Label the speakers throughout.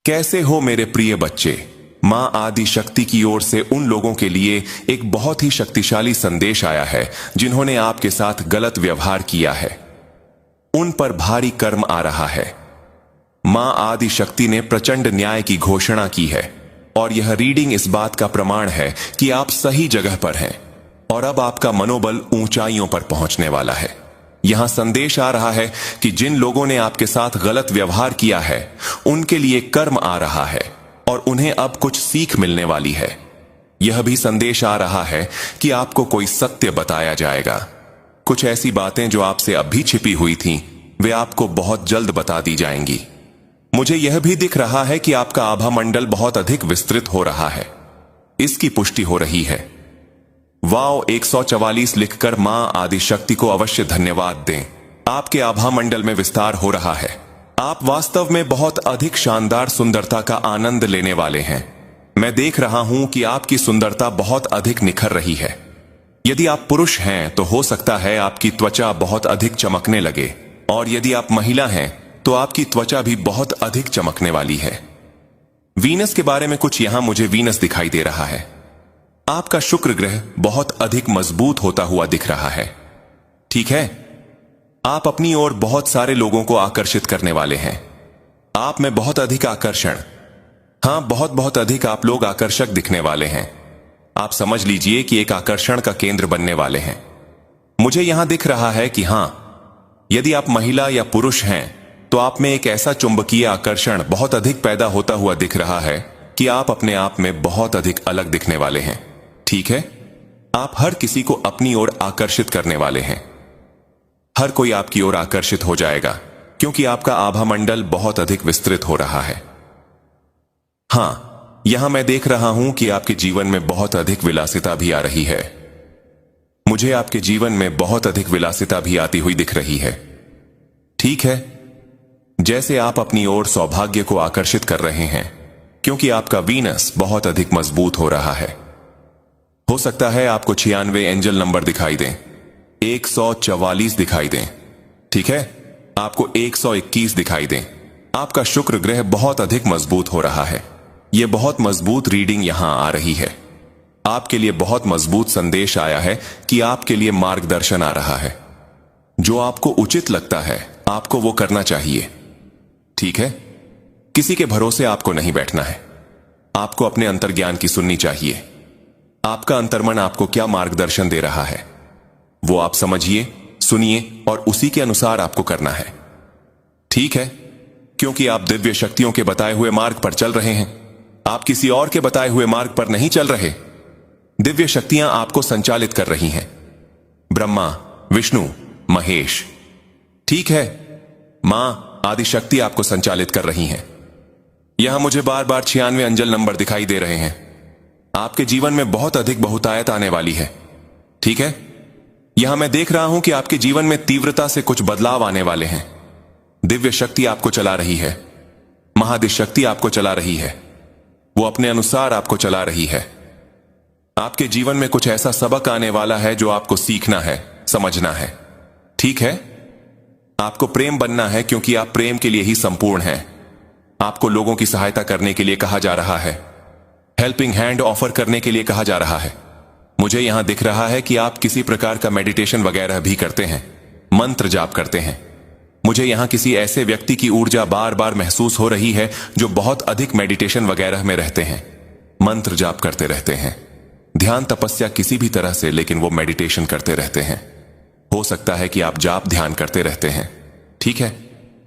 Speaker 1: कैसे हो मेरे प्रिय बच्चे। मां आदि शक्ति की ओर से उन लोगों के लिए एक बहुत ही शक्तिशाली संदेश आया है जिन्होंने आपके साथ गलत व्यवहार किया है। उन पर भारी कर्म आ रहा है। मां आदि शक्ति ने प्रचंड न्याय की घोषणा की है और यह रीडिंग इस बात का प्रमाण है कि आप सही जगह पर हैं और अब आपका मनोबल ऊंचाइयों पर पहुंचने वाला है। यहां संदेश आ रहा है कि जिन लोगों ने आपके साथ गलत व्यवहार किया है उनके लिए कर्म आ रहा है और उन्हें अब कुछ सीख मिलने वाली है। यह भी संदेश आ रहा है कि आपको कोई सत्य बताया जाएगा। कुछ ऐसी बातें जो आपसे अब भी छिपी हुई थीं, वे आपको बहुत जल्द बता दी जाएंगी। मुझे यह भी दिख रहा है कि आपका आभा मंडल बहुत अधिक विस्तृत हो रहा है। इसकी पुष्टि हो रही है। वाओ 144 लिखकर मां आदि शक्ति को अवश्य धन्यवाद दें। आपके आभा मंडल में विस्तार हो रहा है। आप वास्तव में बहुत अधिक शानदार सुंदरता का आनंद लेने वाले हैं। मैं देख रहा हूं कि आपकी सुंदरता बहुत अधिक निखर रही है। यदि आप पुरुष हैं तो हो सकता है आपकी त्वचा बहुत अधिक चमकने लगे, और यदि आप महिला हैं तो आपकी त्वचा भी बहुत अधिक चमकने वाली है। वीनस के बारे में कुछ यहां मुझे वीनस दिखाई दे रहा है। आपका शुक्र ग्रह बहुत अधिक मजबूत होता हुआ दिख रहा है। ठीक है, आप अपनी ओर बहुत सारे लोगों को आकर्षित करने वाले हैं। आप में बहुत अधिक आकर्षण, हां बहुत अधिक आप लोग आकर्षक दिखने वाले हैं। आप समझ लीजिए कि एक आकर्षण का केंद्र बनने वाले हैं। मुझे यहां दिख रहा है कि हां, यदि आप महिला या पुरुष हैं तो आप में एक ऐसा चुंबकीय आकर्षण बहुत अधिक पैदा होता हुआ दिख रहा है कि आप अपने आप में बहुत अधिक अलग दिखने वाले हैं। ठीक है, आप हर किसी को अपनी ओर आकर्षित करने वाले हैं। हर कोई आपकी ओर आकर्षित हो जाएगा क्योंकि आपका आभा मंडल बहुत अधिक विस्तृत हो रहा है। हां, यहां मैं देख रहा हूं कि आपके जीवन में बहुत अधिक विलासिता भी आ रही है। मुझे आपके जीवन में बहुत अधिक विलासिता भी आती हुई दिख रही है। ठीक है, जैसे आप अपनी ओर सौभाग्य को आकर्षित कर रहे हैं क्योंकि आपका वीनस बहुत अधिक मजबूत हो रहा है। हो सकता है आपको 96 एंजल नंबर दिखाई दें, 144 दिखाई दें। ठीक है, आपको 121 दिखाई दें। आपका शुक्र ग्रह बहुत अधिक मजबूत हो रहा है। यह बहुत मजबूत रीडिंग यहां आ रही है। आपके लिए बहुत मजबूत संदेश आया है कि आपके लिए मार्गदर्शन आ रहा है। जो आपको उचित लगता है आपको वो करना चाहिए। ठीक है, किसी के भरोसे आपको नहीं बैठना है। आपको अपने अंतर्ज्ञान की सुननी चाहिए। आपका अंतर्मन आपको क्या मार्गदर्शन दे रहा है वो आप समझिए, सुनिए और उसी के अनुसार आपको करना है। ठीक है, क्योंकि आप दिव्य शक्तियों के बताए हुए मार्ग पर चल रहे हैं। आप किसी और के बताए हुए मार्ग पर नहीं चल रहे। दिव्य शक्तियां आपको संचालित कर रही हैं। ब्रह्मा, विष्णु, महेश। ठीक है, मां आदि शक्ति आपको संचालित कर रही हैं। यहां मुझे बार बार 96 अंजल नंबर दिखाई दे रहे हैं। आपके जीवन में बहुत अधिक बहुतायत आने वाली है। ठीक है, यहां मैं देख रहा हूं कि आपके जीवन में तीव्रता से कुछ बदलाव आने वाले हैं। दिव्य शक्ति आपको चला रही है। महादिव्य शक्ति आपको चला रही है। वो अपने अनुसार आपको चला रही है। आपके जीवन में कुछ ऐसा सबक आने वाला है जो आपको सीखना है, समझना है। ठीक है, आपको प्रेम बनना है क्योंकि आप प्रेम के लिए ही संपूर्ण हैं। आपको लोगों की सहायता करने के लिए कहा जा रहा है। हेल्पिंग हैंड ऑफर करने के लिए कहा जा रहा है। मुझे यहां दिख रहा है कि आप किसी प्रकार का मेडिटेशन वगैरह भी करते हैं, मंत्र जाप करते हैं। मुझे यहां किसी ऐसे व्यक्ति की ऊर्जा बार बार महसूस हो रही है जो बहुत अधिक मेडिटेशन वगैरह में रहते हैं, मंत्र जाप करते रहते हैं, ध्यान तपस्या किसी भी तरह से, लेकिन वो मेडिटेशन करते रहते हैं। हो सकता है कि आप जाप ध्यान करते रहते हैं। ठीक है,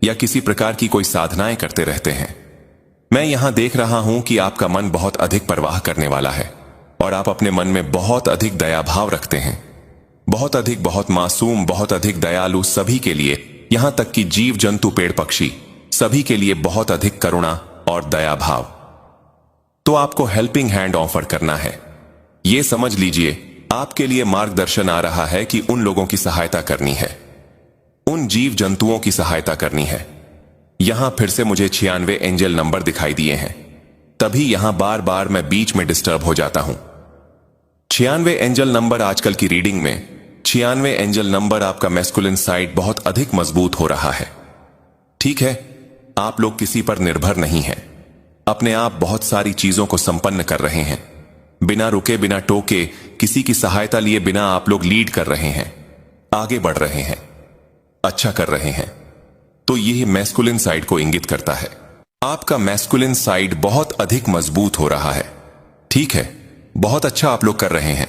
Speaker 1: या किसी प्रकार की कोई साधनाएं करते रहते हैं। मैं यहां देख रहा हूं कि आपका मन बहुत अधिक परवाह करने वाला है और आप अपने मन में बहुत अधिक दया भाव रखते हैं। बहुत अधिक, बहुत मासूम, बहुत अधिक दयालु, सभी के लिए, यहां तक कि जीव जंतु, पेड़ पक्षी, सभी के लिए बहुत अधिक करुणा और दया भाव। तो आपको हेल्पिंग हैंड ऑफर करना है। यह समझ लीजिए, आपके लिए मार्गदर्शन आ रहा है कि उन लोगों की सहायता करनी है, उन जीव जंतुओं की सहायता करनी है। यहां फिर से मुझे 96 एंजल नंबर दिखाई दिए हैं। तभी यहां बार बार मैं बीच में डिस्टर्ब हो जाता हूं। 96 एंजल नंबर आजकल की रीडिंग में 96 एंजल नंबर आपका मैस्कुलिन साइड बहुत अधिक मजबूत हो रहा है। ठीक है, आप लोग किसी पर निर्भर नहीं हैं। अपने आप बहुत सारी चीजों को संपन्न कर रहे हैं। बिना रुके, बिना टोके, किसी की सहायता लिए बिना आप लोग लीड कर रहे हैं, आगे बढ़ रहे हैं, अच्छा कर रहे हैं। तो यह मैस्कुलिन साइड को इंगित करता है। आपका मैस्कुलिन साइड बहुत अधिक मजबूत हो रहा है। ठीक है, बहुत अच्छा आप लोग कर रहे हैं।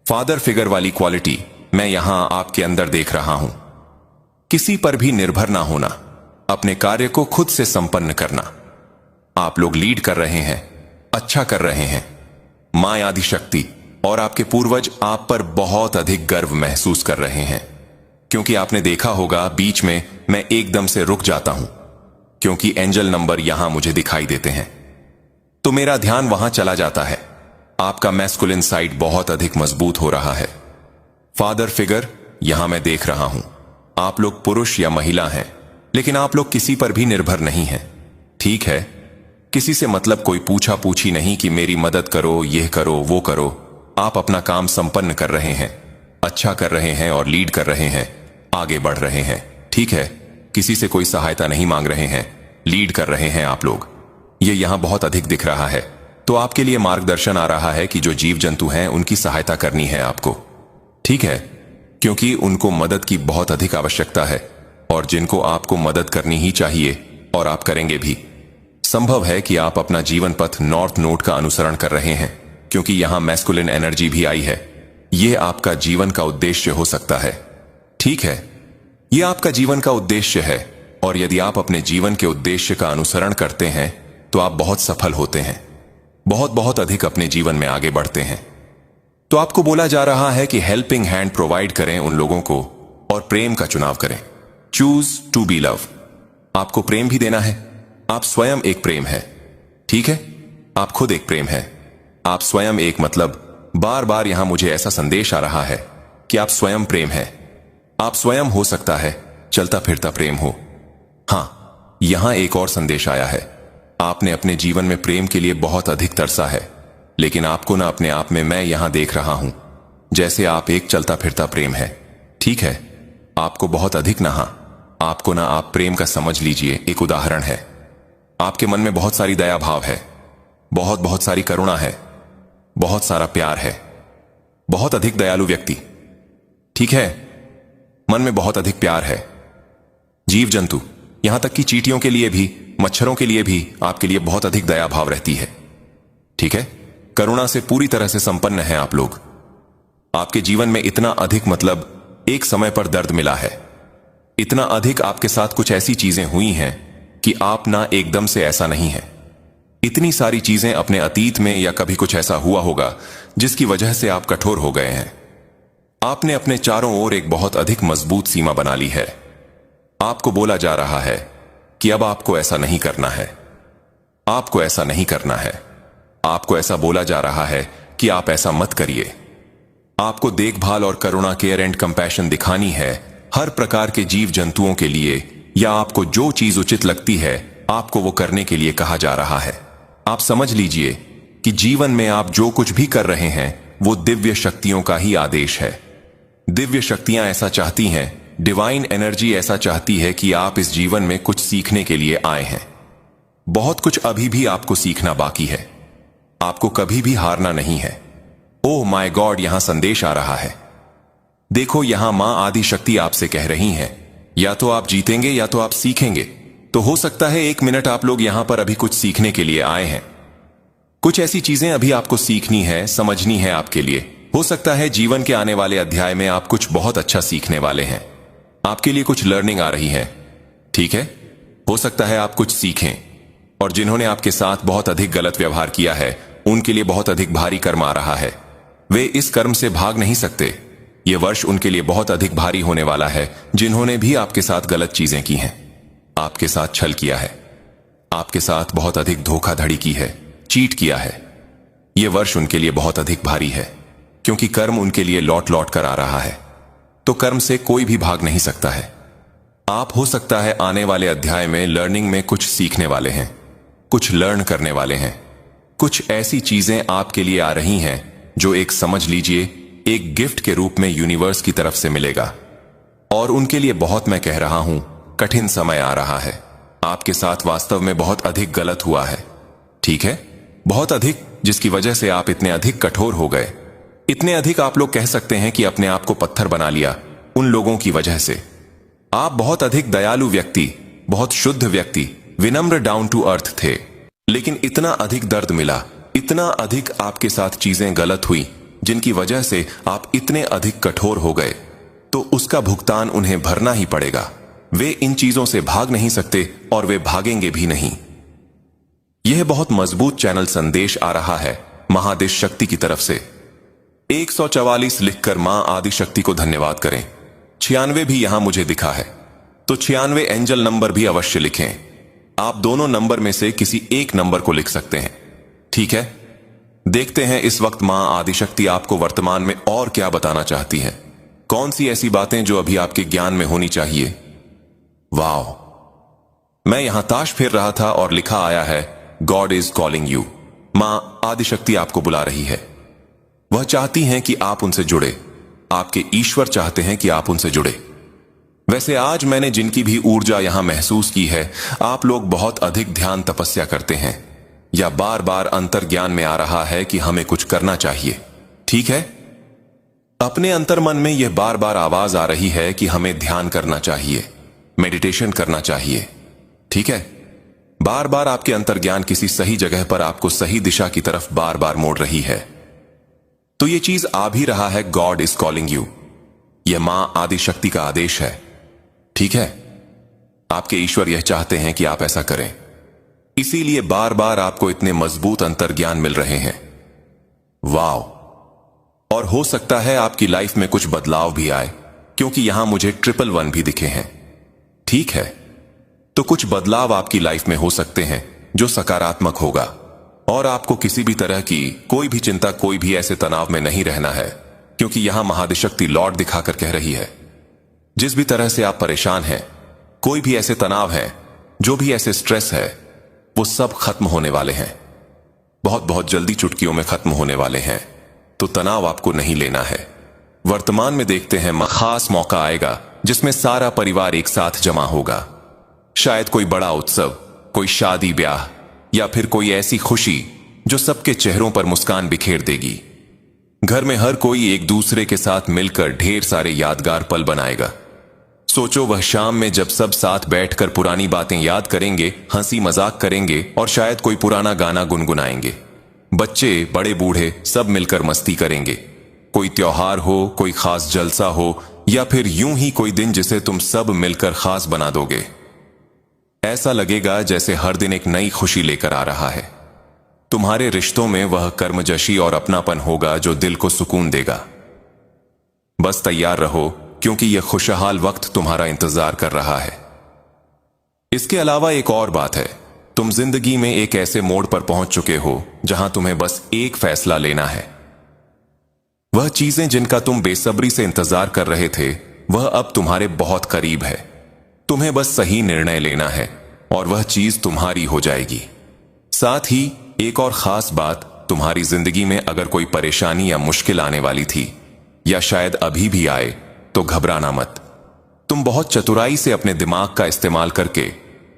Speaker 1: फादर फिगर वाली क्वालिटी मैं यहां आपके अंदर देख रहा हूं। किसी पर भी निर्भर ना होना, अपने कार्य को खुद से संपन्न करना। आप लोग लीड कर रहे हैं, अच्छा कर रहे हैं। मां आदि शक्ति और आपके पूर्वज आप पर बहुत अधिक गर्व महसूस कर रहे हैं, क्योंकि आपने देखा होगा बीच में मैं एकदम से रुक जाता हूं, क्योंकि एंजल नंबर यहां मुझे दिखाई देते हैं, तो मेरा ध्यान वहां चला जाता है। आपका मैस्कुलिन साइड बहुत अधिक मजबूत हो रहा है। फादर फिगर यहां मैं देख रहा हूं। आप लोग पुरुष या महिला हैं, लेकिन आप लोग किसी पर भी निर्भर नहीं हैं। ठीक है, किसी से मतलब कोई पूछा पूछी नहीं कि मेरी मदद करो, यह करो, वो करो। आप अपना काम संपन्न कर रहे हैं, अच्छा कर रहे हैं और लीड कर रहे हैं, आगे बढ़ रहे हैं। ठीक है, किसी से कोई सहायता नहीं मांग रहे हैं, लीड कर रहे हैं आप लोग। ये यहां बहुत अधिक दिख रहा है। तो आपके लिए मार्गदर्शन आ रहा है कि जो जीव जंतु हैं उनकी सहायता करनी है आपको। ठीक है, क्योंकि उनको मदद की बहुत अधिक आवश्यकता है और जिनको आपको मदद करनी ही चाहिए और आप करेंगे भी। संभव है कि आप अपना जीवन पथ नॉर्थ नोड का अनुसरण कर रहे हैं, क्योंकि यहां मैस्कुलिन एनर्जी भी आई है। यह आपका जीवन का उद्देश्य हो सकता है। ठीक है, यह आपका जीवन का उद्देश्य है, और यदि आप अपने जीवन के उद्देश्य का अनुसरण करते हैं तो आप बहुत सफल होते हैं, बहुत बहुत अधिक अपने जीवन में आगे बढ़ते हैं। तो आपको बोला जा रहा है कि हेल्पिंग हैंड प्रोवाइड करें उन लोगों को और प्रेम का चुनाव करें। Choose to be love. आपको प्रेम भी देना है। आप स्वयं एक प्रेम है। ठीक है, आप खुद एक प्रेम है। आप स्वयं एक मतलब बार बार यहां मुझे ऐसा संदेश आ रहा है कि आप स्वयं प्रेम है। आप स्वयं हो सकता है चलता फिरता प्रेम हो। हां, यहां एक और संदेश आया है। आपने अपने जीवन में प्रेम के लिए बहुत अधिक तरसा है, लेकिन आपको ना अपने आप में मैं यहां देख रहा हूं जैसे आप एक चलता फिरता प्रेम है। ठीक है, आपको बहुत अधिक ना, आपको ना आप प्रेम का समझ लीजिए एक उदाहरण है। आपके मन में बहुत सारी दया भाव है, बहुत बहुत सारी करुणा है, बहुत सारा प्यार है, बहुत अधिक दयालु व्यक्ति। ठीक है, मन में बहुत अधिक प्यार है। जीव जंतु, यहां तक कि चींटियों के लिए भी, मच्छरों के लिए भी आपके लिए बहुत अधिक दया भाव रहती है। ठीक है, करुणा से पूरी तरह से संपन्न है आप लोग। आपके जीवन में इतना अधिक मतलब एक समय पर दर्द मिला है, इतना अधिक आपके साथ कुछ ऐसी चीजें हुई हैं कि आप ना एकदम से ऐसा नहीं है। इतनी सारी चीजें अपने अतीत में या कभी कुछ ऐसा हुआ होगा जिसकी वजह से आप कठोर हो गए हैं। आपने अपने चारों ओर एक बहुत अधिक मजबूत सीमा बना ली है। आपको बोला जा रहा है कि अब आपको ऐसा नहीं करना है, आपको ऐसा नहीं करना है। आपको ऐसा बोला जा रहा है कि आप ऐसा मत करिए। आपको देखभाल और करुणा, केयर एंड कंपैशन दिखानी है हर प्रकार के जीव जंतुओं के लिए, या आपको जो चीज उचित लगती है आपको वो करने के लिए कहा जा रहा है। आप समझ लीजिए कि जीवन में आप जो कुछ भी कर रहे हैं वो दिव्य शक्तियों का ही आदेश है। दिव्य शक्तियां ऐसा चाहती हैं, डिवाइन एनर्जी ऐसा चाहती है कि आप इस जीवन में कुछ सीखने के लिए आए हैं। बहुत कुछ अभी भी आपको सीखना बाकी है। आपको कभी भी हारना नहीं है। ओह माय गॉड, यहां संदेश आ रहा है। देखो, यहां मां आदि शक्ति आपसे कह रही हैं, या तो आप जीतेंगे या तो आप सीखेंगे। तो हो सकता है एक मिनट आप लोग यहां पर अभी कुछ सीखने के लिए आए हैं। कुछ ऐसी चीजें अभी आपको सीखनी है, समझनी है आपके लिए। हो सकता है जीवन के आने वाले अध्याय में आप कुछ बहुत अच्छा सीखने वाले हैं। आपके लिए कुछ लर्निंग आ रही है। ठीक है, हो सकता है आप कुछ सीखें, और जिन्होंने आपके साथ बहुत अधिक गलत व्यवहार किया है उनके लिए बहुत अधिक भारी कर्म आ रहा है। वे इस कर्म से भाग नहीं सकते। यह वर्ष उनके लिए बहुत अधिक भारी होने वाला है, जिन्होंने भी आपके साथ गलत चीजें की हैं, आपके साथ छल किया है, आपके साथ बहुत अधिक धोखाधड़ी की है, चीट किया है। यह वर्ष उनके लिए बहुत अधिक भारी है, क्योंकि कर्म उनके लिए लौट लौट कर आ रहा है। तो कर्म से कोई भी भाग नहीं सकता है। आप हो सकता है आने वाले अध्याय में लर्निंग में कुछ सीखने वाले हैं, कुछ लर्न करने वाले हैं। कुछ ऐसी चीजें आपके लिए आ रही हैं जो एक समझ लीजिए एक गिफ्ट के रूप में यूनिवर्स की तरफ से मिलेगा, और उनके लिए बहुत, मैं कह रहा हूं, कठिन समय आ रहा है। आपके साथ वास्तव में बहुत अधिक गलत हुआ है, ठीक है, बहुत अधिक, जिसकी वजह से आप इतने अधिक कठोर हो गए। इतने अधिक आप लोग कह सकते हैं कि अपने आप को पत्थर बना लिया उन लोगों की वजह से। आप बहुत अधिक दयालु व्यक्ति, बहुत शुद्ध व्यक्ति, विनम्र, डाउन टू अर्थ थे, लेकिन इतना अधिक दर्द मिला, इतना अधिक आपके साथ चीजें गलत हुई जिनकी वजह से आप इतने अधिक कठोर हो गए, तो उसका भुगतान उन्हें भरना ही पड़ेगा। वे इन चीजों से भाग नहीं सकते और वे भागेंगे भी नहीं। यह बहुत मजबूत चैनल संदेश आ रहा है महादेश शक्ति की तरफ से। 144 लिखकर मां आदि शक्ति को धन्यवाद करें। 96 भी यहां मुझे दिखा है, तो 96 एंजल नंबर भी अवश्य लिखें। आप दोनों नंबर में से किसी एक नंबर को लिख सकते हैं, ठीक है। देखते हैं इस वक्त मां आदि शक्ति आपको वर्तमान में और क्या बताना चाहती है। कौन सी ऐसी बातें जो अभी आपके ज्ञान में होनी चाहिए। वाह, मैं यहां ताश फेर रहा था और लिखा आया है गॉड इज कॉलिंग यू। मां आदि शक्ति आपको बुला रही है। वह चाहती हैं कि आप उनसे जुड़े। आपके ईश्वर चाहते हैं कि आप उनसे जुड़े। वैसे आज मैंने जिनकी भी ऊर्जा यहां महसूस की है, आप लोग बहुत अधिक ध्यान तपस्या करते हैं, या बार बार अंतर ज्ञान में आ रहा है कि हमें कुछ करना चाहिए, ठीक है। अपने अंतर मन में यह बार बार आवाज आ रही है कि हमें ध्यान करना चाहिए, मेडिटेशन करना चाहिए, ठीक है। बार बार आपके अंतर ज्ञान किसी सही जगह पर आपको सही दिशा की तरफ बार बार मोड़ रही है। तो यह चीज आ भी रहा है गॉड इज कॉलिंग यू। यह मां आदि शक्ति का आदेश है, ठीक है। आपके ईश्वर यह चाहते हैं कि आप ऐसा करें, इसीलिए बार बार आपको इतने मजबूत अंतर ज्ञान मिल रहे हैं। वाव। और हो सकता है आपकी लाइफ में कुछ बदलाव भी आए, क्योंकि यहां मुझे 111 भी दिखे हैं, ठीक है। तो कुछ बदलाव आपकी लाइफ में हो सकते हैं जो सकारात्मक होगा, और आपको किसी भी तरह की कोई भी चिंता, कोई भी ऐसे तनाव में नहीं रहना है, क्योंकि यहां महादिशक्ति लॉर्ड दिखाकर कह रही है जिस भी तरह से आप परेशान हैं, कोई भी ऐसे तनाव है, जो भी ऐसे स्ट्रेस है, वो सब खत्म होने वाले हैं। बहुत बहुत जल्दी, चुटकियों में खत्म होने वाले हैं। तो तनाव आपको नहीं लेना है। वर्तमान में देखते हैं खास मौका आएगा जिसमें सारा परिवार एक साथ जमा होगा। शायद कोई बड़ा उत्सव, कोई शादी ब्याह, या फिर कोई ऐसी खुशी जो सबके चेहरों पर मुस्कान बिखेर देगी। घर में हर कोई एक दूसरे के साथ मिलकर ढेर सारे यादगार पल बनाएगा। सोचो वह शाम में जब सब साथ बैठकर पुरानी बातें याद करेंगे, हंसी मजाक करेंगे और शायद कोई पुराना गाना गुनगुनाएंगे। बच्चे बड़े बूढ़े सब मिलकर मस्ती करेंगे। कोई त्योहार हो, कोई खास जलसा हो, या फिर यूं ही कोई दिन जिसे तुम सब मिलकर खास बना दोगे। ऐसा लगेगा जैसे हर दिन एक नई खुशी लेकर आ रहा है। तुम्हारे रिश्तों में वह कर्मजशी और अपनापन होगा जो दिल को सुकून देगा। बस तैयार रहो, क्योंकि यह खुशहाल वक्त तुम्हारा इंतजार कर रहा है। इसके अलावा एक और बात है, तुम जिंदगी में एक ऐसे मोड़ पर पहुंच चुके हो जहां तुम्हें बस एक फैसला लेना है। वह चीजें जिनका तुम बेसब्री से इंतजार कर रहे थे, वह अब तुम्हारे बहुत करीब है। तुम्हें बस सही निर्णय लेना है और वह चीज तुम्हारी हो जाएगी। साथ ही एक और खास बात, तुम्हारी जिंदगी में अगर कोई परेशानी या मुश्किल आने वाली थी, या शायद अभी भी आए, तो घबराना मत। तुम बहुत चतुराई से अपने दिमाग का इस्तेमाल करके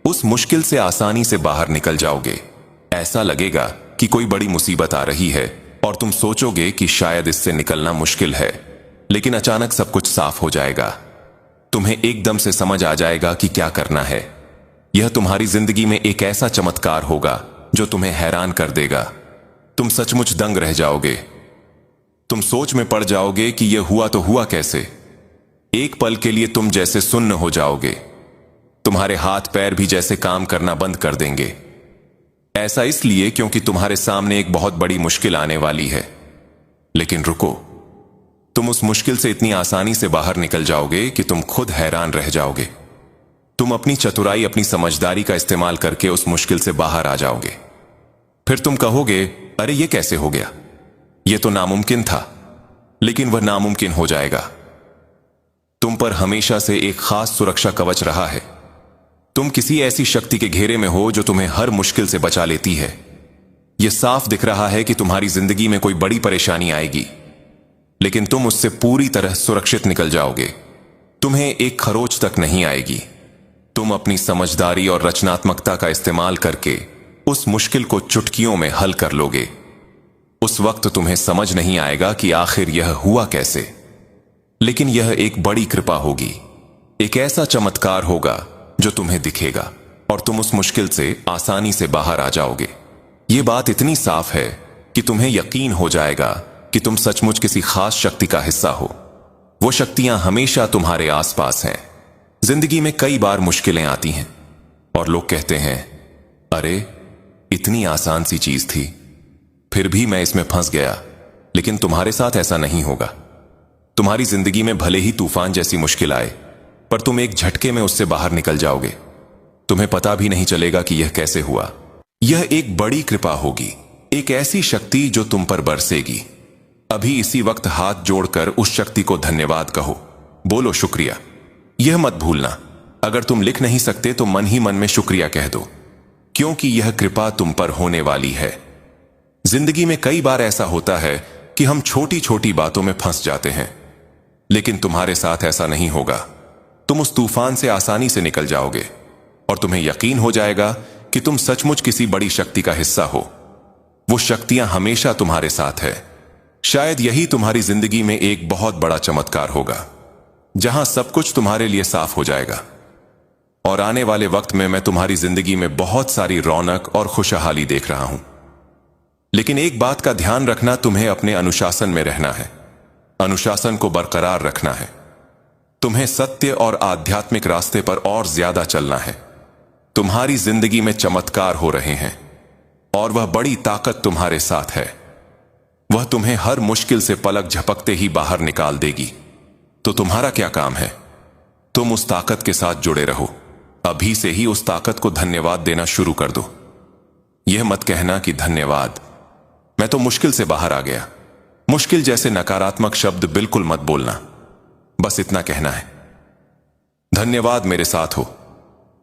Speaker 1: उस मुश्किल से आसानी से बाहर निकल जाओगे। ऐसा लगेगा कि कोई बड़ी मुसीबत आ रही है और तुम सोचोगे कि शायद इससे निकलना मुश्किल है, लेकिन अचानक सब कुछ साफ हो जाएगा। तुम्हें एकदम से समझ आ जाएगा कि क्या करना है। यह तुम्हारी जिंदगी में एक ऐसा चमत्कार होगा जो तुम्हें हैरान कर देगा। तुम सचमुच दंग रह जाओगे। तुम सोच में पड़ जाओगे कि यह हुआ तो हुआ कैसे। एक पल के लिए तुम जैसे सुन्न हो जाओगे। तुम्हारे हाथ पैर भी जैसे काम करना बंद कर देंगे। ऐसा इसलिए क्योंकि तुम्हारे सामने एक बहुत बड़ी मुश्किल आने वाली है। लेकिन रुको, तुम उस मुश्किल से इतनी आसानी से बाहर निकल जाओगे कि तुम खुद हैरान रह जाओगे। तुम अपनी चतुराई, अपनी समझदारी का इस्तेमाल करके उस मुश्किल से बाहर आ जाओगे। फिर तुम कहोगे, अरे ये कैसे हो गया, ये तो नामुमकिन था। लेकिन वह नामुमकिन हो जाएगा। तुम पर हमेशा से एक खास सुरक्षा कवच रहा है। तुम किसी ऐसी शक्ति के घेरे में हो जो तुम्हें हर मुश्किल से बचा लेती है। यह साफ दिख रहा है कि तुम्हारी जिंदगी में कोई बड़ी परेशानी आएगी, लेकिन तुम उससे पूरी तरह सुरक्षित निकल जाओगे। तुम्हें एक खरोच तक नहीं आएगी। तुम अपनी समझदारी और रचनात्मकता का इस्तेमाल करके उस मुश्किल को चुटकियों में हल कर लोगे। उस वक्त तुम्हें समझ नहीं आएगा कि आखिर यह हुआ कैसे, लेकिन यह एक बड़ी कृपा होगी, एक ऐसा चमत्कार होगा जो तुम्हें दिखेगा और तुम उस मुश्किल से आसानी से बाहर आ जाओगे। ये बात इतनी साफ है कि तुम्हें यकीन हो जाएगा कि तुम सचमुच किसी खास शक्ति का हिस्सा हो। वो शक्तियां हमेशा तुम्हारे आसपास हैं। जिंदगी में कई बार मुश्किलें आती हैं और लोग कहते हैं, अरे इतनी आसान सी चीज थी, फिर भी मैं इसमें फंस गया। लेकिन तुम्हारे साथ ऐसा नहीं होगा। तुम्हारी जिंदगी में भले ही तूफान जैसी मुश्किल आए, पर तुम एक झटके में उससे बाहर निकल जाओगे। तुम्हें पता भी नहीं चलेगा कि यह कैसे हुआ। यह एक बड़ी कृपा होगी, एक ऐसी शक्ति जो तुम पर बरसेगी। अभी इसी वक्त हाथ जोड़कर उस शक्ति को धन्यवाद कहो, बोलो शुक्रिया। यह मत भूलना, अगर तुम लिख नहीं सकते तो मन ही मन में शुक्रिया कह दो, क्योंकि यह कृपा तुम पर होने वाली है। जिंदगी में कई बार ऐसा होता है कि हम छोटी छोटी बातों में फंस जाते हैं, लेकिन तुम्हारे साथ ऐसा नहीं होगा। तुम उस तूफान से आसानी से निकल जाओगे और तुम्हें यकीन हो जाएगा कि तुम सचमुच किसी बड़ी शक्ति का हिस्सा हो। वो शक्तियां हमेशा तुम्हारे साथ है। शायद यही तुम्हारी जिंदगी में एक बहुत बड़ा चमत्कार होगा, जहां सब कुछ तुम्हारे लिए साफ हो जाएगा। और आने वाले वक्त में मैं तुम्हारी जिंदगी में बहुत सारी रौनक और खुशहाली देख रहा हूं। लेकिन एक बात का ध्यान रखना, तुम्हें अपने अनुशासन में रहना है, अनुशासन को बरकरार रखना है। तुम्हें सत्य और आध्यात्मिक रास्ते पर और ज्यादा चलना है। तुम्हारी जिंदगी में चमत्कार हो रहे हैं और वह बड़ी ताकत तुम्हारे साथ है। वह तुम्हें हर मुश्किल से पलक झपकते ही बाहर निकाल देगी। तो तुम्हारा क्या काम है? तुम उस ताकत के साथ जुड़े रहो। अभी से ही उस ताकत को धन्यवाद देना शुरू कर दो। यह मत कहना कि धन्यवाद, मैं तो मुश्किल से बाहर आ गया। मुश्किल जैसे नकारात्मक शब्द बिल्कुल मत बोलना। बस इतना कहना है, धन्यवाद मेरे साथ हो,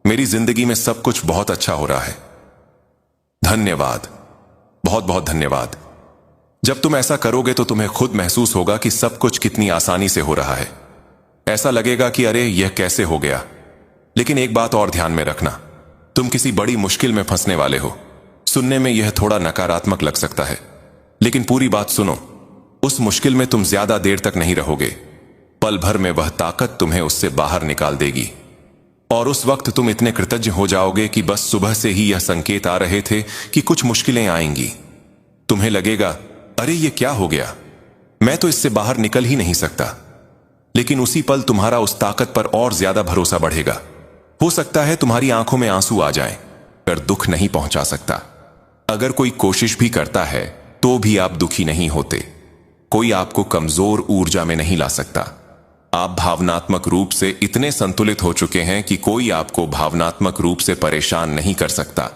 Speaker 1: मेरी जिंदगी में सब कुछ बहुत अच्छा हो रहा है। धन्यवाद, बहुत बहुत धन्यवाद। जब तुम ऐसा करोगे तो तुम्हें खुद महसूस होगा कि सब कुछ कितनी आसानी से हो रहा है। ऐसा लगेगा कि अरे यह कैसे हो गया। लेकिन एक बात और ध्यान में रखना, तुम किसी बड़ी मुश्किल में फंसने वाले हो। सुनने में यह थोड़ा नकारात्मक लग सकता है, लेकिन पूरी बात सुनो। उस मुश्किल में तुम ज्यादा देर तक नहीं रहोगे। पल भर में वह ताकत तुम्हें उससे बाहर निकाल देगी और उस वक्त तुम इतने कृतज्ञ हो जाओगे कि बस सुबह से ही यह संकेत आ रहे थे कि कुछ मुश्किलें आएंगी। तुम्हें लगेगा, अरे ये क्या हो गया, मैं तो इससे बाहर निकल ही नहीं सकता। लेकिन उसी पल तुम्हारा उस ताकत पर और ज्यादा भरोसा बढ़ेगा। हो सकता है तुम्हारी आंखों में आंसू आ जाएं, पर दुख नहीं पहुंचा सकता। अगर कोई कोशिश भी करता है तो भी आप दुखी नहीं होते। कोई आपको कमजोर ऊर्जा में नहीं ला सकता। आप भावनात्मक रूप से इतने संतुलित हो चुके हैं कि कोई आपको भावनात्मक रूप से परेशान नहीं कर सकता।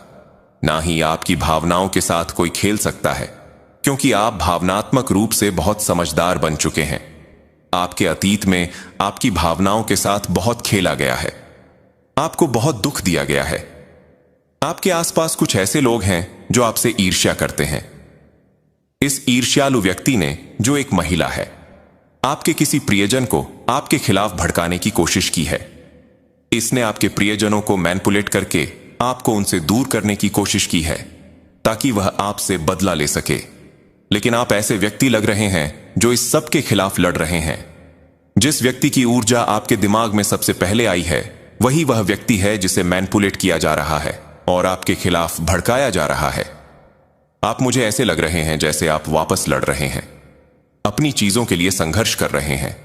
Speaker 1: ना ही आपकी भावनाओं के साथ कोई खेल सकता है, क्योंकि आप भावनात्मक रूप से बहुत समझदार बन चुके हैं। आपके अतीत में आपकी भावनाओं के साथ बहुत खेला गया है। आपको बहुत दुख दिया गया है। आपके आसपास कुछ ऐसे लोग हैं जो आपसे ईर्ष्या करते हैं। इस ईर्ष्यालु व्यक्ति ने, जो एक महिला है, आपके किसी प्रियजन को आपके खिलाफ भड़काने की कोशिश की है। इसने आपके प्रियजनों को मैनिपुलेट करके आपको उनसे दूर करने की कोशिश की है, ताकि वह आपसे बदला ले सके। लेकिन आप ऐसे व्यक्ति लग रहे हैं जो इस सब के खिलाफ लड़ रहे हैं। जिस व्यक्ति की ऊर्जा आपके दिमाग में सबसे पहले आई है, वही वह व्यक्ति है जिसे मैनिपुलेट किया जा रहा है और आपके खिलाफ भड़काया जा रहा है। आप मुझे ऐसे लग रहे हैं जैसे आप वापस लड़ रहे हैं, अपनी चीजों के लिए संघर्ष कर रहे हैं।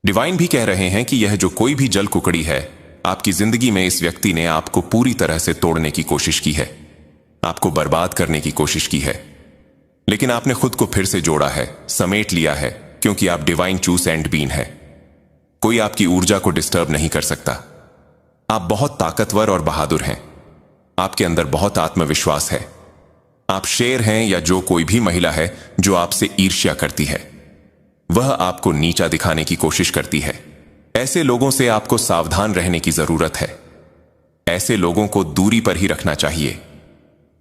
Speaker 1: डिवाइन भी कह रहे हैं कि यह जो कोई भी जल कुकड़ी है, आपकी जिंदगी में इस व्यक्ति ने आपको पूरी तरह से तोड़ने की कोशिश की है, आपको बर्बाद करने की कोशिश की है। लेकिन आपने खुद को फिर से जोड़ा है, समेट लिया है, क्योंकि आप डिवाइन चूस एंड बीन है। कोई आपकी ऊर्जा को डिस्टर्ब नहीं कर सकता। आप बहुत ताकतवर और बहादुर हैं। आपके अंदर बहुत आत्मविश्वास है। आप शेर हैं, या जो कोई भी महिला है जो आपसे ईर्ष्या करती है, वह आपको नीचा दिखाने की कोशिश करती है। ऐसे लोगों से आपको सावधान रहने की जरूरत है। ऐसे लोगों को दूरी पर ही रखना चाहिए।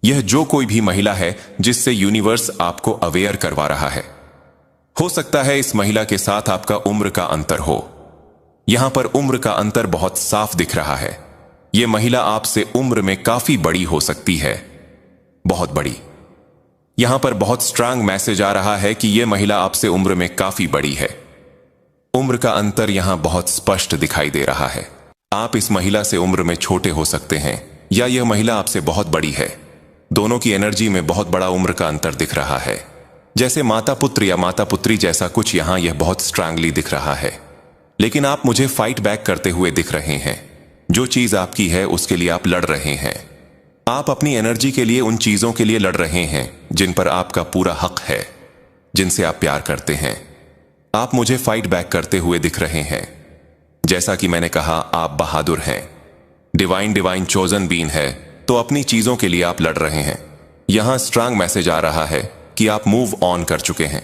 Speaker 1: यह जो कोई भी महिला है जिससे यूनिवर्स आपको अवेयर करवा रहा है। हो सकता है इस महिला के साथ आपका उम्र का अंतर हो। यहां पर उम्र का अंतर बहुत साफ दिख रहा है। ये महिला आपसे उम्र में काफी बड़ी हो सकती है, बहुत बड़ी। यहां पर बहुत स्ट्रांग मैसेज आ रहा है कि यह महिला आपसे उम्र में काफी बड़ी है। उम्र का अंतर यहां बहुत स्पष्ट दिखाई दे रहा है। आप इस महिला से उम्र में छोटे हो सकते हैं या यह महिला आपसे बहुत बड़ी है। दोनों की एनर्जी में बहुत बड़ा उम्र का अंतर दिख रहा है, जैसे माता पुत्र या माता पुत्री जैसा कुछ। यहां यह बहुत स्ट्रांगली दिख रहा है, लेकिन आप मुझे फाइट बैक करते हुए दिख रहे हैं। जो चीज आपकी है उसके लिए आप लड़ रहे हैं। आप अपनी एनर्जी के लिए उन चीजों के लिए लड़ रहे हैं जिन पर आपका पूरा हक है, जिनसे आप प्यार करते हैं। आप मुझे फाइट बैक करते हुए दिख रहे हैं। जैसा कि मैंने कहा, आप बहादुर हैं, डिवाइन चोजन बीन है, तो अपनी चीजों के लिए आप लड़ रहे हैं। यहां स्ट्रांग मैसेज आ रहा है कि आप मूव ऑन कर चुके हैं।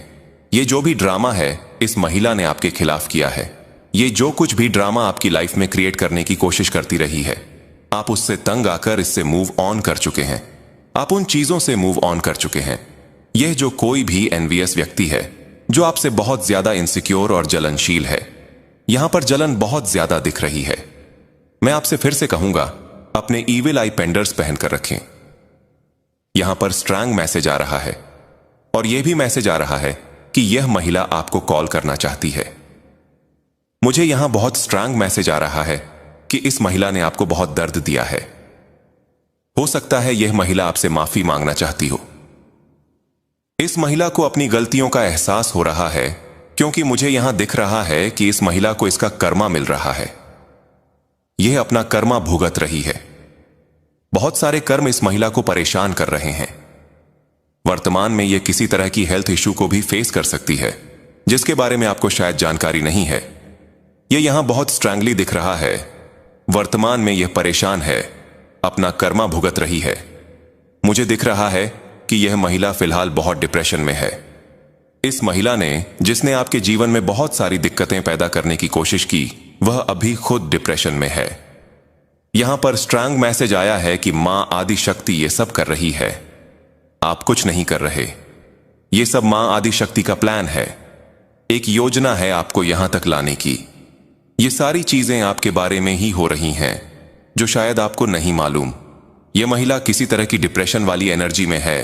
Speaker 1: ये जो भी ड्रामा है इस महिला ने आपके खिलाफ किया है, ये जो कुछ भी ड्रामा आपकी लाइफ में क्रिएट करने की कोशिश करती रही है, आप उससे तंग आकर इससे मूव ऑन कर चुके हैं। आप उन चीजों से मूव ऑन कर चुके हैं। यह जो कोई भी एनवियस व्यक्ति है जो आपसे बहुत ज्यादा इनसिक्योर और जलनशील है, यहां पर जलन बहुत ज्यादा दिख रही है। मैं आपसे फिर से कहूंगा, अपने ईविल आई पेंडर्स पहनकर रखें। यहां पर स्ट्रांग मैसेज आ रहा है और यह भी मैसेज आ रहा है कि यह महिला आपको कॉल करना चाहती है। मुझे यहां बहुत स्ट्रांग मैसेज आ रहा है कि इस महिला ने आपको बहुत दर्द दिया है। हो सकता है यह महिला आपसे माफी मांगना चाहती हो। इस महिला को अपनी गलतियों का एहसास हो रहा है, क्योंकि मुझे यहां दिख रहा है कि इस महिला को इसका कर्मा मिल रहा है। यह अपना कर्मा भुगत रही है। बहुत सारे कर्म इस महिला को परेशान कर रहे हैं। वर्तमान में यह किसी तरह की हेल्थ इश्यू को भी फेस कर सकती है, जिसके बारे में आपको शायद जानकारी नहीं है। यह यहां बहुत स्ट्रांगली दिख रहा है। वर्तमान में यह परेशान है, अपना कर्मा भुगत रही है। मुझे दिख रहा है कि यह महिला फिलहाल बहुत डिप्रेशन में है। इस महिला ने, जिसने आपके जीवन में बहुत सारी दिक्कतें पैदा करने की कोशिश की, वह अभी खुद डिप्रेशन में है। यहां पर स्ट्रांग मैसेज आया है कि मां आदि शक्ति ये सब कर रही है, आप कुछ नहीं कर रहे। ये सब मां आदि शक्ति का प्लान है, एक योजना है आपको यहां तक लाने की। ये सारी चीजें आपके बारे में ही हो रही हैं, जो शायद आपको नहीं मालूम। यह महिला किसी तरह की डिप्रेशन वाली एनर्जी में है।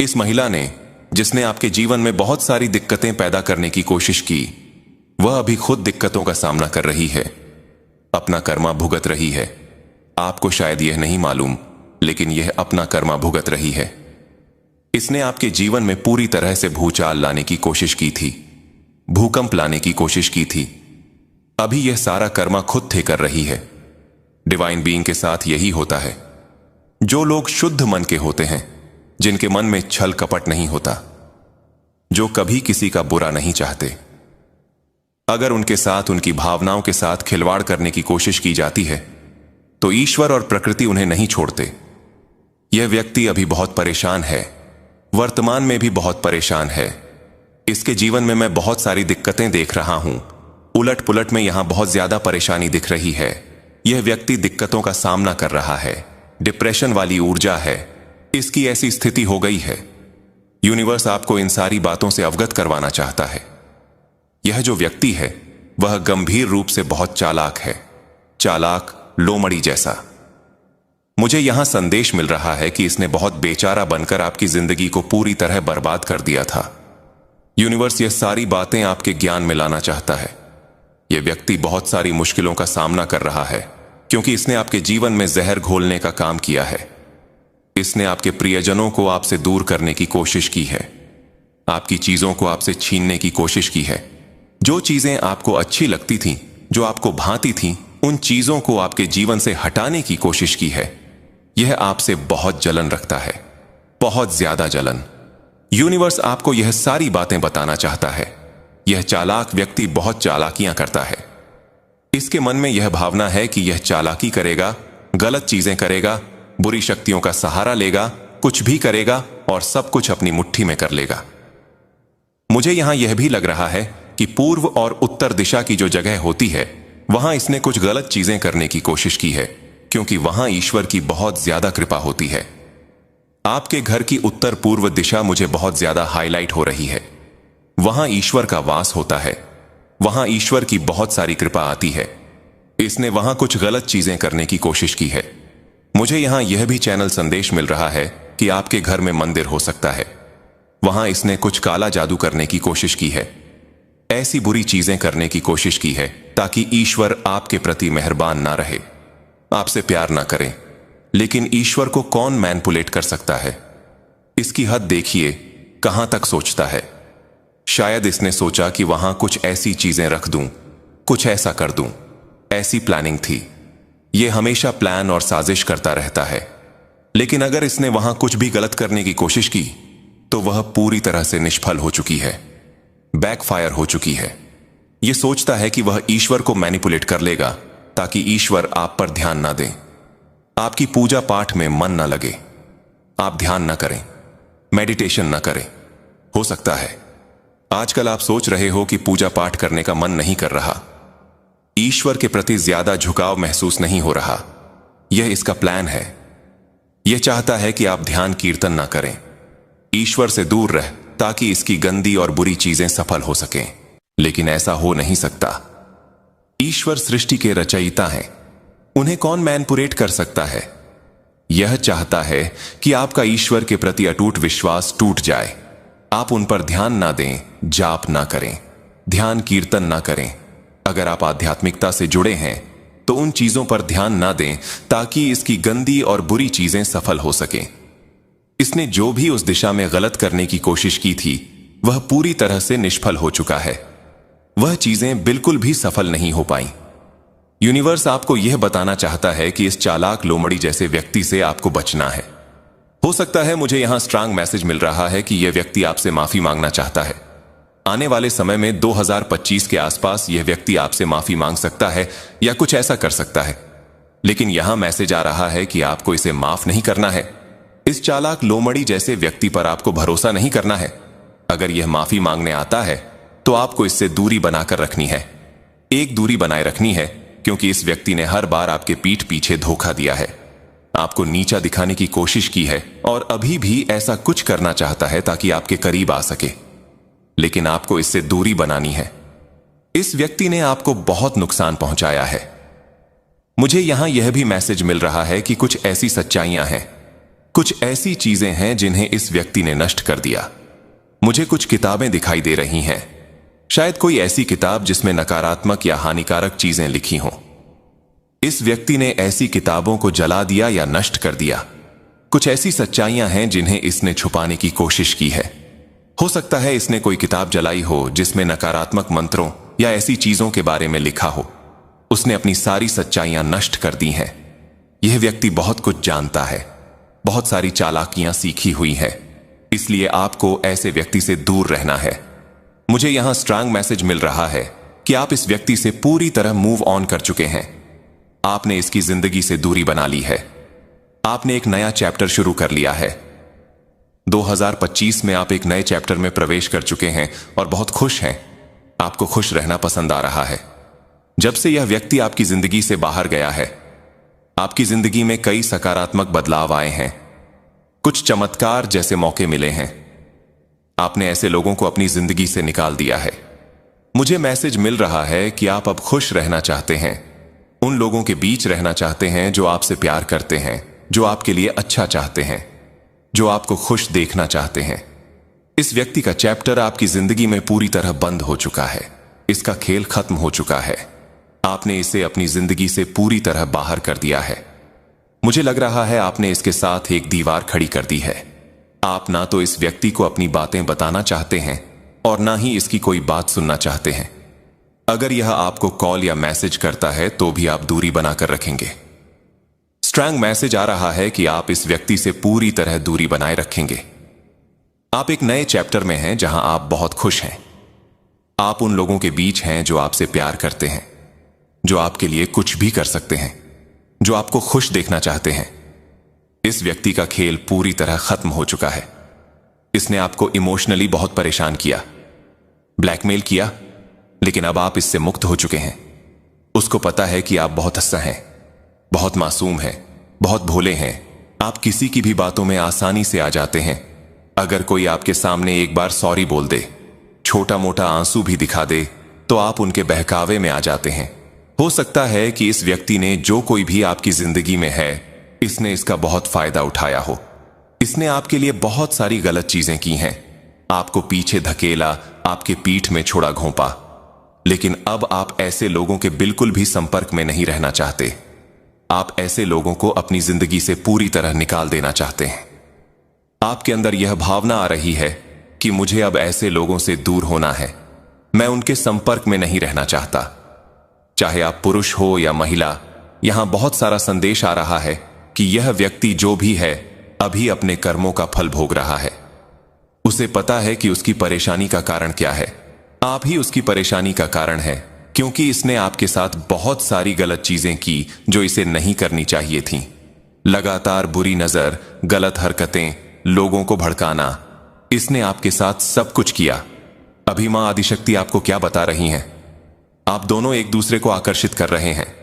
Speaker 1: इस महिला ने, जिसने आपके जीवन में बहुत सारी दिक्कतें पैदा करने की कोशिश की, वह अभी खुद दिक्कतों का सामना कर रही है, अपना कर्मा भुगत रही है। आपको शायद यह नहीं मालूम, लेकिन यह अपना कर्मा भुगत रही है। इसने आपके जीवन में पूरी तरह से भूचाल लाने की कोशिश की थी, भूकंप लाने की कोशिश की थी। अभी यह सारा कर्मा खुद थे कर रही है। डिवाइन बीइंग के साथ यही होता है। जो लोग शुद्ध मन के होते हैं, जिनके मन में छल कपट नहीं होता, जो कभी किसी का बुरा नहीं चाहते, अगर उनके साथ, उनकी भावनाओं के साथ खिलवाड़ करने की कोशिश की जाती है, तो ईश्वर और प्रकृति उन्हें नहीं छोड़ते। यह व्यक्ति अभी बहुत परेशान है, वर्तमान में भी बहुत परेशान है। इसके जीवन में मैं बहुत सारी दिक्कतें देख रहा हूं। उलट पुलट में यहां बहुत ज्यादा परेशानी दिख रही है। यह व्यक्ति दिक्कतों का सामना कर रहा है, डिप्रेशन वाली ऊर्जा है, इसकी ऐसी स्थिति हो गई है। यूनिवर्स आपको इन सारी बातों से अवगत करवाना चाहता है। यह जो व्यक्ति है वह गंभीर रूप से बहुत चालाक है, चालाक लोमड़ी जैसा। मुझे यहां संदेश मिल रहा है कि इसने बहुत बेचारा बनकर आपकी जिंदगी को पूरी तरह बर्बाद कर दिया था। यूनिवर्स यह सारी बातें आपके ज्ञान में लाना चाहता है। यह व्यक्ति बहुत सारी मुश्किलों का सामना कर रहा है, क्योंकि इसने आपके जीवन में जहर घोलने का काम किया है। इसने आपके प्रियजनों को आपसे दूर करने की कोशिश की है, आपकी चीजों को आपसे छीनने की कोशिश की है। जो चीजें आपको अच्छी लगती थीं, जो आपको भाती थीं, उन चीजों को आपके जीवन से हटाने की कोशिश की है। यह आपसे बहुत जलन रखता है, बहुत ज्यादा जलन। यूनिवर्स आपको यह सारी बातें बताना चाहता है। यह चालाक व्यक्ति बहुत चालाकियां करता है। इसके मन में यह भावना है कि यह चालाकी करेगा, गलत चीजें करेगा, बुरी शक्तियों का सहारा लेगा, कुछ भी करेगा और सब कुछ अपनी मुट्ठी में कर लेगा। मुझे यहां यह भी लग रहा है कि पूर्व और उत्तर दिशा की जो जगह होती है, वहां इसने कुछ गलत चीजें करने की कोशिश की है, क्योंकि वहां ईश्वर की बहुत ज्यादा कृपा होती है। आपके घर की उत्तर पूर्व दिशा मुझे बहुत ज्यादा हाईलाइट हो रही है। वहां ईश्वर का वास होता है, वहां ईश्वर की बहुत सारी कृपा आती है। इसने वहां कुछ गलत चीजें करने की कोशिश की है। मुझे यहां यह भी चैनल संदेश मिल रहा है कि आपके घर में मंदिर हो सकता है। वहां इसने कुछ काला जादू करने की कोशिश की है, ऐसी बुरी चीजें करने की कोशिश की है ताकि ईश्वर आपके प्रति मेहरबान ना रहे, आपसे प्यार ना करें। लेकिन ईश्वर को कौन मैनिपुलेट कर सकता है? इसकी हद देखिए, कहां तक सोचता है। शायद इसने सोचा कि वहां कुछ ऐसी चीजें रख दूं, कुछ ऐसा कर दूं। ऐसी प्लानिंग थी। यह हमेशा प्लान और साजिश करता रहता है। लेकिन अगर इसने वहां कुछ भी गलत करने की कोशिश की तो वह पूरी तरह से निष्फल हो चुकी है, बैकफायर हो चुकी है। यह सोचता है कि वह ईश्वर को मैनिपुलेट कर लेगा ताकि ईश्वर आप पर ध्यान ना दें, आपकी पूजा पाठ में मन ना लगे, आप ध्यान ना करें, मेडिटेशन ना करें। हो सकता है आजकल आप सोच रहे हो कि पूजा पाठ करने का मन नहीं कर रहा, ईश्वर के प्रति ज्यादा झुकाव महसूस नहीं हो रहा। यह इसका प्लान है। यह चाहता है कि आप ध्यान कीर्तन ना करें, ईश्वर से दूर रह ताकि इसकी गंदी और बुरी चीजें सफल हो सकें। लेकिन ऐसा हो नहीं सकता। ईश्वर सृष्टि के रचयिता हैं, उन्हें कौन मैनिपुलेट कर सकता है? यह चाहता है कि आपका ईश्वर के प्रति अटूट विश्वास टूट जाए। आप उन पर ध्यान ना दें, जाप ना करें, ध्यान कीर्तन ना करें। अगर आप आध्यात्मिकता से जुड़े हैं तो उन चीजों पर ध्यान ना दें ताकि इसकी गंदी और बुरी चीजें सफल हो सकें। इसने जो भी उस दिशा में गलत करने की कोशिश की थी वह पूरी तरह से निष्फल हो चुका है। वह चीजें बिल्कुल भी सफल नहीं हो पाई। यूनिवर्स आपको यह बताना चाहता है कि इस चालाक लोमड़ी जैसे व्यक्ति से आपको बचना है। हो सकता है मुझे यहां स्ट्रांग मैसेज मिल रहा है कि यह व्यक्ति आपसे माफी मांगना चाहता है। आने वाले समय में 2025 के आसपास यह व्यक्ति आपसे माफी मांग सकता है या कुछ ऐसा कर सकता है। लेकिन यहां मैसेज आ रहा है कि आपको इसे माफ नहीं करना है। इस चालाक लोमड़ी जैसे व्यक्ति पर आपको भरोसा नहीं करना है। अगर यह माफी मांगने आता है तो आपको इससे दूरी बनाकर रखनी है। एक दूरी बनाए रखनी है, क्योंकि इस व्यक्ति ने हर बार आपके पीठ पीछे धोखा दिया है, आपको नीचा दिखाने की कोशिश की है और अभी भी ऐसा कुछ करना चाहता है ताकि आपके करीब आ सके। लेकिन आपको इससे दूरी बनानी है। इस व्यक्ति ने आपको बहुत नुकसान पहुंचाया है। मुझे यहां यह भी मैसेज मिल रहा है कि कुछ ऐसी सच्चाइयां हैं, कुछ ऐसी चीजें हैं जिन्हें इस व्यक्ति ने नष्ट कर दिया। मुझे कुछ किताबें दिखाई दे रही हैं, शायद कोई ऐसी किताब जिसमें नकारात्मक या हानिकारक चीजें लिखी हों। इस व्यक्ति ने ऐसी किताबों को जला दिया या नष्ट कर दिया। कुछ ऐसी सच्चाइयां हैं जिन्हें इसने छुपाने की कोशिश की है। हो सकता है इसने कोई किताब जलाई हो जिसमें नकारात्मक मंत्रों या ऐसी चीजों के बारे में लिखा हो। उसने अपनी सारी सच्चाइयां नष्ट कर दी हैं। यह व्यक्ति बहुत कुछ जानता है, बहुत सारी चालाकियां सीखी हुई है, इसलिए आपको ऐसे व्यक्ति से दूर रहना है। मुझे यहां स्ट्रांग मैसेज मिल रहा है कि आप इस व्यक्ति से पूरी तरह मूव ऑन कर चुके हैं। आपने इसकी जिंदगी से दूरी बना ली है। आपने एक नया चैप्टर शुरू कर लिया है। 2025 में आप एक नए चैप्टर में प्रवेश कर चुके हैं और बहुत खुश हैं। आपको खुश रहना पसंद आ रहा है। जब से यह व्यक्ति आपकी जिंदगी से बाहर गया है, आपकी जिंदगी में कई सकारात्मक बदलाव आए हैं। कुछ चमत्कार जैसे मौके मिले हैं। आपने ऐसे लोगों को अपनी जिंदगी से निकाल दिया है। मुझे मैसेज मिल रहा है कि आप अब खुश रहना चाहते हैं, उन लोगों के बीच रहना चाहते हैं जो आपसे प्यार करते हैं, जो आपके लिए अच्छा चाहते हैं, जो आपको खुश देखना चाहते हैं। इस व्यक्ति का चैप्टर आपकी जिंदगी में पूरी तरह बंद हो चुका है। इसका खेल खत्म हो चुका है। आपने इसे अपनी जिंदगी से पूरी तरह बाहर कर दिया है। मुझे लग रहा है आपने इसके साथ एक दीवार खड़ी कर दी है। आप ना तो इस व्यक्ति को अपनी बातें बताना चाहते हैं और ना ही इसकी कोई बात सुनना चाहते हैं। अगर यह आपको कॉल या मैसेज करता है तो भी आप दूरी बनाकर रखेंगे। स्ट्रांग मैसेज आ रहा है कि आप इस व्यक्ति से पूरी तरह दूरी बनाए रखेंगे। आप एक नए चैप्टर में हैं जहां आप बहुत खुश हैं। आप उन लोगों के बीच हैं जो आपसे प्यार करते हैं, जो आपके लिए कुछ भी कर सकते हैं, जो आपको खुश देखना चाहते हैं। इस व्यक्ति का खेल पूरी तरह खत्म हो चुका है। इसने आपको इमोशनली बहुत परेशान किया, ब्लैकमेल किया, लेकिन अब आप इससे मुक्त हो चुके हैं। उसको पता है कि आप बहुत अच्छा हैं, बहुत मासूम हैं, बहुत भोले हैं। आप किसी की भी बातों में आसानी से आ जाते हैं। अगर कोई आपके सामने एक बार सॉरी बोल दे, छोटा मोटा आंसू भी दिखा दे, तो आप उनके बहकावे में आ जाते हैं। हो सकता है कि इस व्यक्ति ने जो कोई भी आपकी जिंदगी में है, इसने इसका बहुत फायदा उठाया हो। इसने आपके लिए बहुत सारी गलत चीजें की हैं, आपको पीछे धकेला, आपके पीठ में छोड़ा घोंपा। लेकिन अब आप ऐसे लोगों के बिल्कुल भी संपर्क में नहीं रहना चाहते। आप ऐसे लोगों को अपनी जिंदगी से पूरी तरह निकाल देना चाहते हैं। आपके अंदर यह भावना आ रही है कि मुझे अब ऐसे लोगों से दूर होना है, मैं उनके संपर्क में नहीं रहना चाहता। चाहे आप पुरुष हो या महिला, यहां बहुत सारा संदेश आ रहा है कि यह व्यक्ति जो भी है अभी अपने कर्मों का फल भोग रहा है। उसे पता है कि उसकी परेशानी का कारण क्या है। आप ही उसकी परेशानी का कारण है, क्योंकि इसने आपके साथ बहुत सारी गलत चीजें की जो इसे नहीं करनी चाहिए थीं। लगातार बुरी नजर, गलत हरकतें, लोगों को भड़काना, इसने आपके साथ सब कुछ किया। अभी मां आदिशक्ति आपको क्या बता रही हैं? आप दोनों एक दूसरे को आकर्षित कर रहे हैं।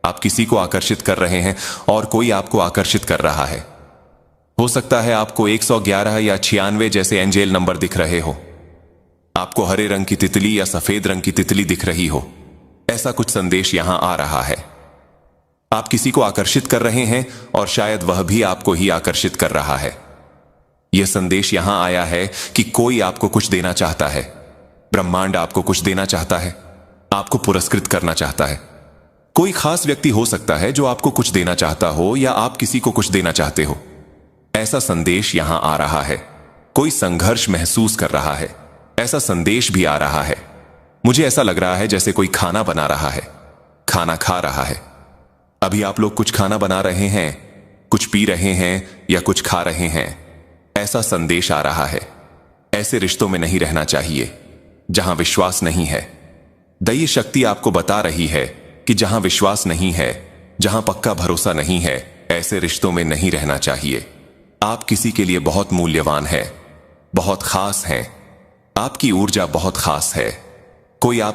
Speaker 1: आप किसी को आकर्षित कर रहे हैं और कोई आपको आकर्षित कर रहा है। हो सकता है आपको 111 या 96 जैसे एंजेल नंबर दिख रहे हो। आपको हरे रंग की तितली या सफेद रंग की तितली दिख रही हो। ऐसा कुछ संदेश यहां आ रहा है। आप किसी को आकर्षित कर रहे हैं और शायद वह भी आपको ही आकर्षित कर रहा है। यह संदेश यहां आया है कि कोई आपको कुछ देना चाहता है। ब्रह्मांड आपको कुछ देना चाहता है, आपको पुरस्कृत करना चाहता है। कोई खास व्यक्ति हो सकता है जो आपको कुछ देना चाहता हो, या आप किसी को कुछ देना चाहते हो। ऐसा संदेश यहां आ रहा है। कोई संघर्ष महसूस कर रहा है, ऐसा संदेश भी आ रहा है। मुझे ऐसा लग रहा है जैसे कोई खाना बना रहा है, खाना खा रहा है। अभी आप लोग कुछ खाना बना रहे हैं, कुछ पी रहे हैं या कुछ खा रहे हैं। ऐसा संदेश आ रहा है। ऐसे रिश्तों में नहीं रहना चाहिए जहां विश्वास नहीं है। दैवीय शक्ति आपको बता रही है कि जहां विश्वास नहीं है, जहां पक्का भरोसा नहीं है, ऐसे रिश्तों में नहीं रहना चाहिए। आप किसी के लिए बहुत मूल्यवान हैं, बहुत खास हैं। आपकी ऊर्जा बहुत खास है। कोई आप